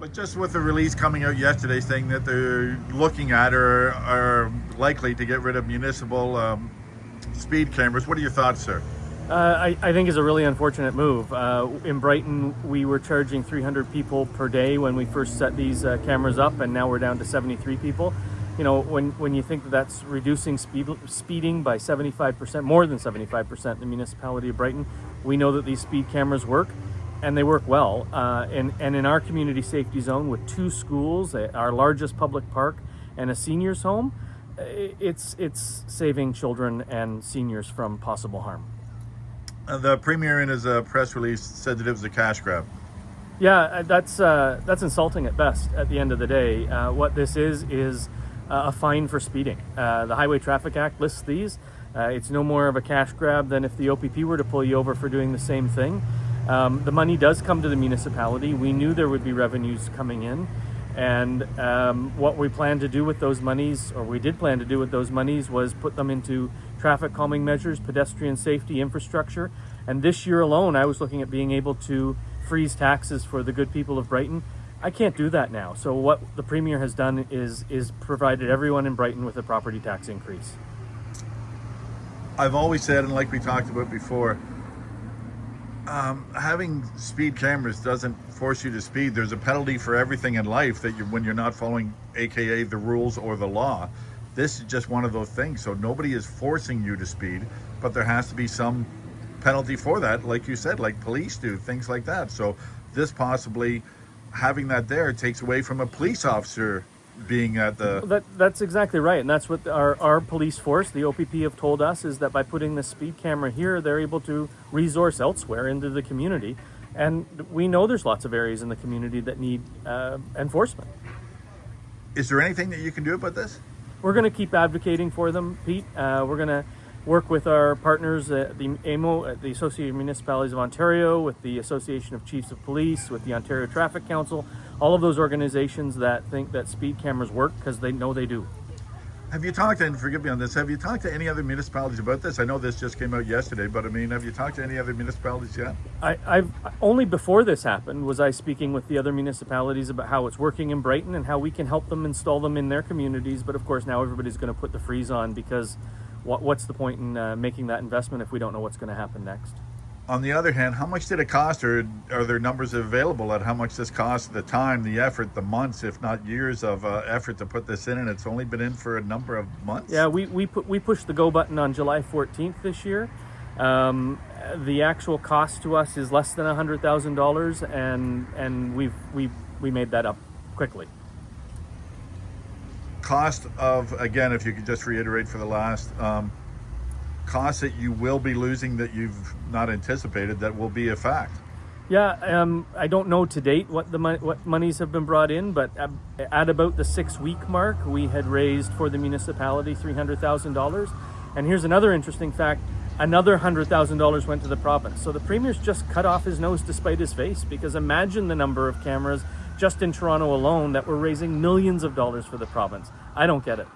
But just with the release coming out yesterday saying that they're looking at or are likely to get rid of municipal speed cameras, what are your thoughts, sir? I think is a really unfortunate move. In Brighton, we were charging 300 people per day when we first set these cameras up, and now we're down to 73 people. You know, when you think that that's reducing speeding by 75%, more than 75% in the municipality of Brighton, we know that these speed cameras work, and they work well. And in our community safety zone with 2 schools, our largest public park, and a seniors home, it's saving children and seniors from possible harm. The Premier in his press release said that it was a cash grab. Yeah, that's insulting at best at the end of the day. What this is a fine for speeding. The Highway Traffic Act lists these. It's no more of a cash grab than if the OPP were to pull you over for doing the same thing. The money does come to the municipality. We knew there would be revenues coming in. And what we plan to do with those monies, or we did plan to do with those monies, was put them into traffic calming measures, pedestrian safety, infrastructure. And this year alone, I was looking at being able to freeze taxes for the good people of Brighton. I can't do that now. So what the Premier has done is provided everyone in Brighton with a property tax increase. I've always said, and like we talked about before, having speed cameras doesn't force you to speed. There's a penalty for everything in life that when you're not following, AKA the rules or the law. This is just one of those things. So nobody is forcing you to speed, but there has to be some penalty for that, like you said, like police do, things like that. So this possibly having that there takes away from a police officer being at the... That's exactly right. And that's what our police force, the OPP, have told us, is that by putting the speed camera here, they're able to resource elsewhere into the community. And we know there's lots of areas in the community that need enforcement. Is there anything that you can do about this? We're going to keep advocating for them, Pete. We're going to work with our partners at the AMO, the Association of Municipalities of Ontario, with the Association of Chiefs of Police, with the Ontario Traffic Council, all of those organizations that think that speed cameras work, because they know they do. Have you talked, and forgive me on this, have you talked to any other municipalities about this? I know this just came out yesterday, but I mean, have you talked to any other municipalities yet? I've only before this happened was I speaking with the other municipalities about how it's working in Brighton and how we can help them install them in their communities. But of course, now everybody's going to put the freeze on, because what's the point in making that investment if we don't know what's going to happen next? On the other hand, how much did it cost, or are there numbers available at how much this cost, the time, the effort, the months, if not years of effort to put this in, and it's only been in for a number of months? Yeah, we pushed the go button on July 14th this year. The actual cost to us is less than $100,000, and we made that up quickly. Cost of, again, if you could just reiterate for the last, costs that you will be losing that you've not anticipated that will be a fact. Yeah, I don't know to date what monies have been brought in, but at about the 6-week mark, we had raised for the municipality $300,000. And here's another interesting fact: another $100,000 went to the province. So the Premier's just cut off his nose to spite his face, because imagine the number of cameras just in Toronto alone that were raising millions of dollars for the province. I don't get it.